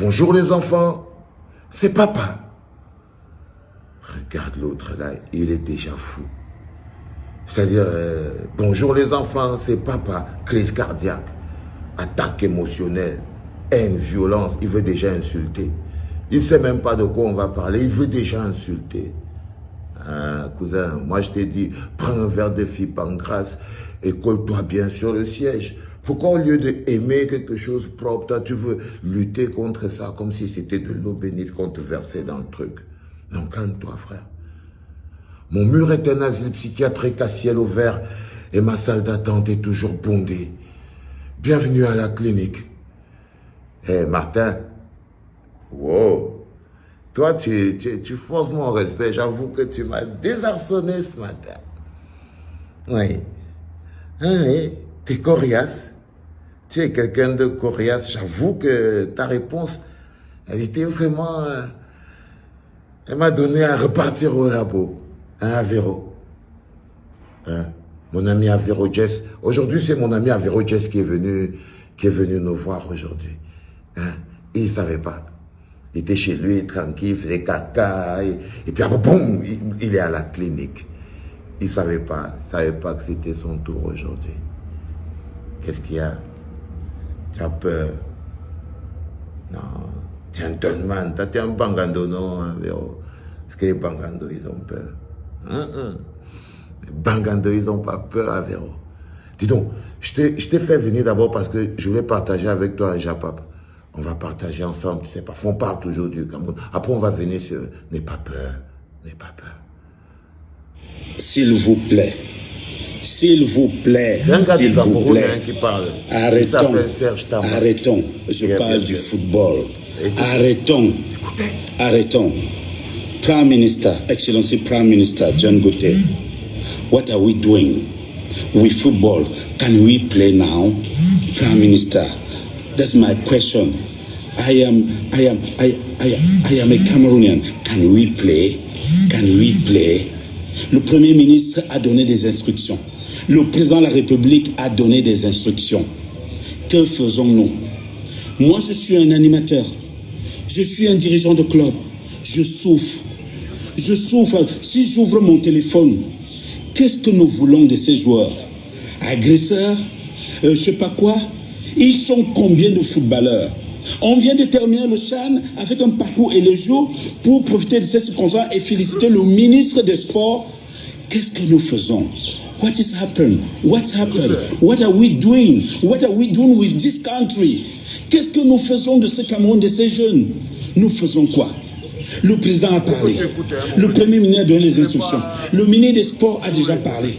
Bonjour les enfants, c'est papa. Regarde l'autre là, il est déjà fou. C'est-à-dire, bonjour les enfants, c'est papa, crise cardiaque, attaque émotionnelle, haine, violence, il veut déjà insulter. Il ne sait même pas de quoi on va parler, il veut déjà insulter. Ah, cousin, moi je t'ai dit, prends un verre de Fipancras et colle-toi bien sur le siège. Pourquoi au lieu d'aimer quelque chose propre, toi tu veux lutter contre ça comme si c'était de l'eau bénite qu'on te versait dans le truc? Non, calme-toi frère. Mon mur est un asile psychiatrique à ciel ouvert et ma salle d'attente est toujours bondée. Bienvenue à la clinique. Hé Martin, wow, toi tu forces mon respect, j'avoue que tu m'as désarçonné ce matin. Oui, oui, t'es coriace. Tu es quelqu'un de coriace. J'avoue que ta réponse, elle était vraiment... elle m'a donné à repartir au labo. Hein, Avéro. Hein? Mon ami Avéro Jess. Aujourd'hui, c'est mon ami Avéro Jess qui est venu nous voir aujourd'hui. Hein? Il ne savait pas. Il était chez lui, tranquille, il faisait caca. Et puis après, boum, il est à la clinique. Il ne savait pas que c'était son tour aujourd'hui. Qu'est-ce qu'il y a? Tu as peur? Non. Tu es un tonman. Tu es un bangando, non, Avéro? Parce que les bangandos, ils ont peur. Les bangandos, ils n'ont pas peur, Avéro. Dis donc, je t'ai fait venir d'abord parce que je voulais partager avec toi un japap. On va partager ensemble, tu sais, parfois on parle toujours du Cameroun. Après, on va venir sur « N'aie pas peur, n'aie pas peur ». S'il vous plaît. S'il vous plaît, c'est un gars s'il du vous Cameroun plaît, qui parle. arrêtons, arrêtons. Je parle du football. Écoutez. Arrêtons, Écoutez. arrêtons. Prime Minister, Excellency Prime Minister John Gote, what are we doing with football? Can we play now, Prime Minister? That's my question. I am a Cameroonian. Can we play? Can we play? Le Premier ministre a donné des instructions. Le président de la République a donné des instructions. Que faisons-nous? Moi, je suis un animateur. Je suis un dirigeant de club. Je souffre. Je souffre. Si j'ouvre mon téléphone, qu'est-ce que nous voulons de ces joueurs? Agresseurs? Je sais pas quoi? Ils sont combien de footballeurs? On vient de terminer le CHAN avec un parcours et le jour pour profiter de cette circonstance et féliciter le ministre des Sports. Qu'est-ce que nous faisons? What is happened? What's happened? What are we doing? What are we doing with this country? Qu'est-ce que nous faisons de ce Cameroun, de ces jeunes? Nous faisons quoi? Le président a parlé. Le Premier ministre a donné les instructions. Le ministre des Sports a déjà parlé.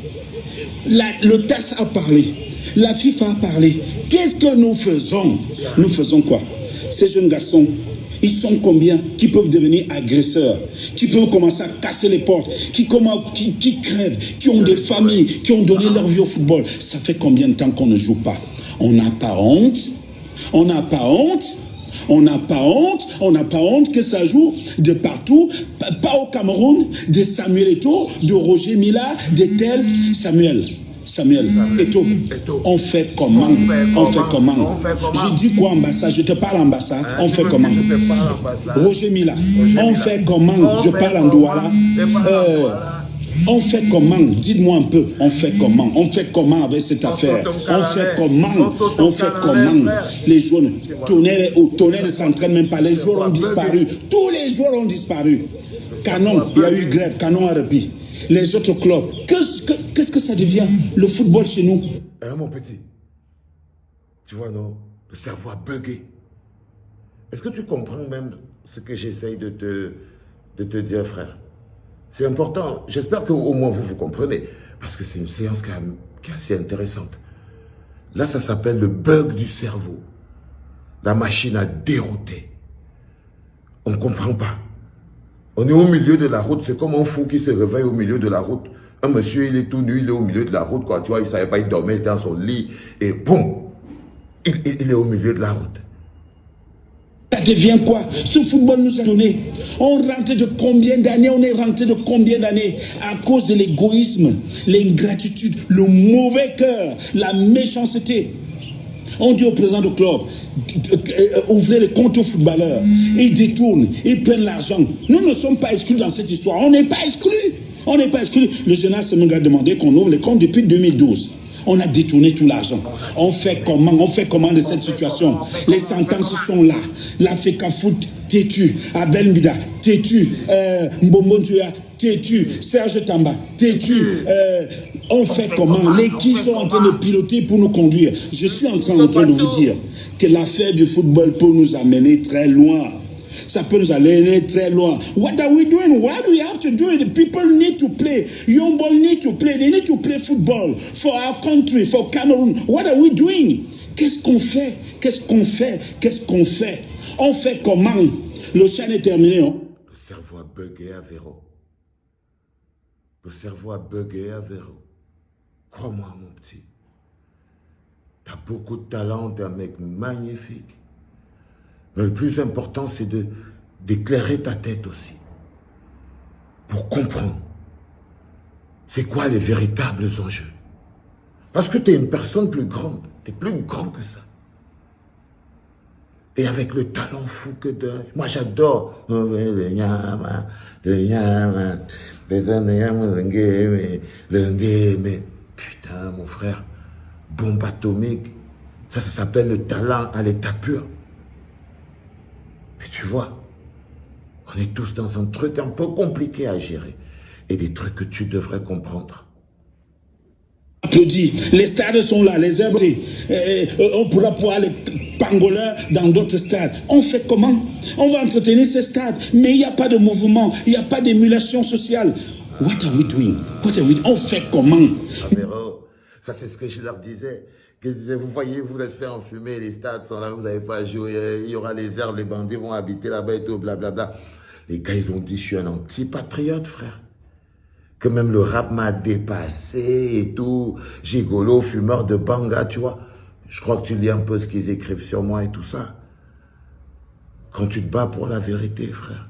Le TAS a parlé. La FIFA a parlé. Qu'est-ce que nous faisons? Nous faisons quoi? Ces jeunes garçons, ils sont combien qui peuvent devenir agresseurs, qui peuvent commencer à casser les portes, qui crèvent, qui ont des familles, qui ont donné leur vie au football? Ça fait combien de temps qu'on ne joue pas? On n'a pas honte? On n'a pas honte? On n'a pas honte? On n'a pas honte que ça joue de partout, pas au Cameroun, de Samuel Eto'o, de Roger Mila, de tel Samuel Eto'o. On fait comment? On fait comment? Je dis quoi ambassade? Je te parle ambassade. On fait comment? Roger Mila. On fait comment? Je parle en Douala. On fait comment? Dites-moi un peu. On fait comment? On fait comment avec cette affaire? On fait comment? On fait comment? Les joueurs, Tonnerre ne s'entraînent même pas. Les joueurs ont disparu. Tous les joueurs ont disparu. Canon, il y a eu grève. Canon a repris. Les autres clubs, qu'est-ce que ça devient? Le football chez nous? Mon petit, tu vois, non? Le cerveau a bugué. Est-ce que tu comprends même ce que j'essaye de te dire, frère? C'est important. J'espère qu'au moins vous comprenez. Parce que c'est une séance qui est assez intéressante. Là, ça s'appelle le bug du cerveau. La machine a dérouté. On ne comprend pas. On est au milieu de la route, c'est comme un fou qui se réveille au milieu de la route. Un monsieur, il est tout nu, il est au milieu de la route, quoi. Tu vois, il ne savait pas, il dormait dans son lit. Et boum, il est au milieu de la route. Ça devient quoi? Ce football nous a donné. On rentre de combien d'années? On est rentré de combien d'années? À cause de l'égoïsme, l'ingratitude, le mauvais cœur, la méchanceté. On dit au président du club, ouvrez les comptes aux footballeurs. Ils détournent, ils prennent l'argent. Nous ne sommes pas exclus dans cette histoire. On n'est pas exclus. On n'est pas exclus. Le général Semenga a demandé qu'on ouvre les comptes depuis 2012. On a détourné tout l'argent. On fait comment de cette situation? Les sentences sont là. L'Africa Foot, têtu. Abel Mbida, têtu. Mbombo Ntuya, têtu. Serge Tamba, têtu. On fait comment? Les qui sont en train de piloter pour nous conduire? Je suis en train de vous dire que l'affaire du football peut nous amener très loin. Ça peut nous aller très loin. What are we doing? What do we have to do? The people need to play. Young boys need to play. They need to play football for our country, for Cameroon. What are we doing? Qu'est-ce qu'on fait? Qu'est-ce qu'on fait? Qu'est-ce qu'on fait? On fait comment? Le chien est terminé. Hein? Le cerveau a bugué à Véro. Le cerveau a bugué à Véro. Crois-moi, mon petit. Tu as beaucoup de talent, tu es un mec magnifique. Mais le plus important, c'est d'éclairer ta tête aussi. Pour comprendre. C'est quoi les véritables enjeux. Parce que tu es une personne plus grande. Tu es plus grand que ça. Et avec le talent fou que de... Moi, j'adore. Mais putain, mon frère, bombe atomique, ça s'appelle le talent à l'état pur. Mais tu vois, on est tous dans un truc un peu compliqué à gérer. Et des trucs que tu devrais comprendre. Applaudis. Les stades sont là, les herbes. On pourra pouvoir les pangolins dans d'autres stades. On fait comment? On va entretenir ces stades, mais il n'y a pas de mouvement, il n'y a pas d'émulation sociale. What are we doing? On fait comment? Véro, ça c'est ce que je leur disais. Que je disais, vous voyez, vous êtes fait enfumer, les stades sont là, vous n'avez pas joué, il y aura les herbes, les bandits vont habiter là-bas et tout, blablabla. Les gars, ils ont dit, je suis un anti-patriote, frère. Que même le rap m'a dépassé et tout. Gigolo, fumeur de banga, tu vois. Je crois que tu lis un peu ce qu'ils écrivent sur moi et tout ça. Quand tu te bats pour la vérité, frère,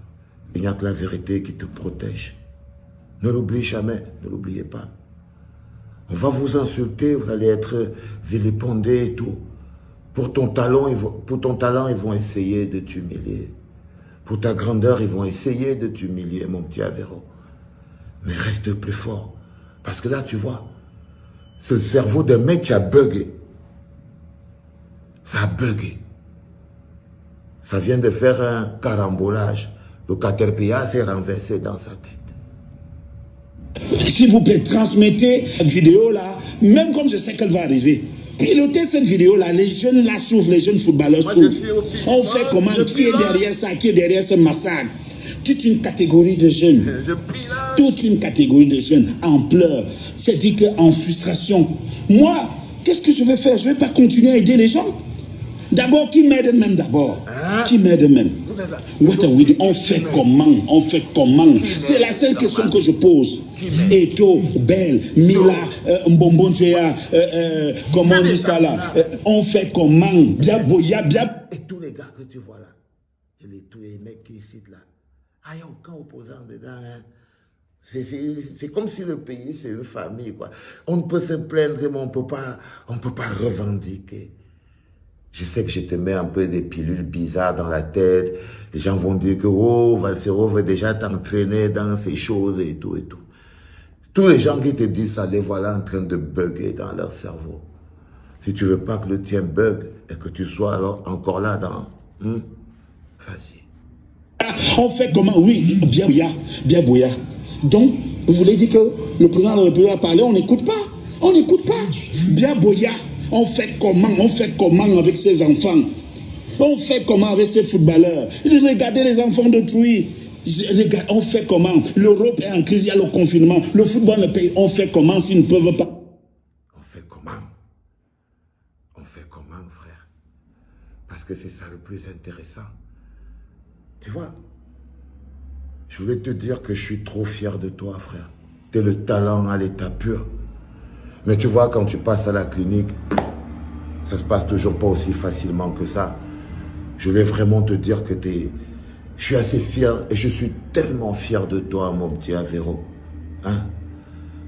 il n'y a que la vérité qui te protège. Ne l'oublie jamais, ne l'oubliez pas. On va vous insulter, vous allez être vilipendé et tout. Pour ton talent, ils vont essayer de t'humilier. Pour ta grandeur, ils vont essayer de t'humilier, mon petit Avéro. Mais reste plus fort. Parce que là, tu vois, c'est le cerveau d'un mec qui a bugué. Ça a bugué. Ça vient de faire un carambolage. Le caterpillar s'est renversé dans sa tête. S'il vous plaît, transmettez cette vidéo-là, même comme je sais qu'elle va arriver. Pilotez cette vidéo-là, les jeunes là souffrent, les jeunes footballeurs souffrent. On fait comment? Qui est derrière ça? Qui est derrière ce massacre? Toute une catégorie de jeunes. Toute une catégorie de jeunes en pleurs. C'est-à-dire qu'en frustration. Moi, qu'est-ce que je vais faire? Je ne vais pas continuer à aider les gens. D'abord, qui m'aide même d'abord? Qui m'aide même? What are we doing? On fait comment? On fait comment? C'est la seule question que je pose. Eto, Belle, Mila, Mbombo Ntuya, comment on dit ça là? On fait comment? Bien boya, bien. Et tous les gars que tu vois là, et tous les mecs qui citent là, il n'y a aucun opposant dedans. Hein. C'est comme si le pays, c'est une famille, quoi. On ne peut se plaindre, mais on ne peut pas revendiquer. Je sais que je te mets un peu des pilules bizarres dans la tête. Les gens vont dire que, oh, Valsero veut déjà t'entraîner dans ces choses et tout et tout. Tous les gens qui te disent ça, les voilà en train de bugger dans leur cerveau. Si tu veux pas que le tien bug et que tu sois alors encore là dans... Vas-y. On fait comment? Oui, bien boya. Donc, vous voulez dire que le président de la République a parlé, on n'écoute pas. On n'écoute pas. Bien boya. On fait comment? On fait comment avec ces enfants? On fait comment avec ces footballeurs? Regardez les enfants d'autrui. On fait comment? L'Europe est en crise, il y a le confinement. Le football ne paye. On fait comment s'ils ne peuvent pas? On fait comment? On fait comment, frère? Parce que c'est ça le plus intéressant. Tu vois? Je voulais te dire que je suis trop fier de toi, frère. Tu es le talent à l'état pur. Mais tu vois, quand tu passes à la clinique, ça se passe toujours pas aussi facilement que ça. Je voulais vraiment te dire que je suis assez fier et je suis tellement fier de toi, mon petit Avéro. Hein?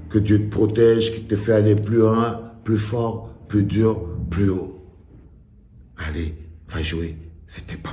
Que Dieu te protège, qu'il te fait aller plus loin, plus fort, plus dur, plus haut. allez, va jouer. C'était pas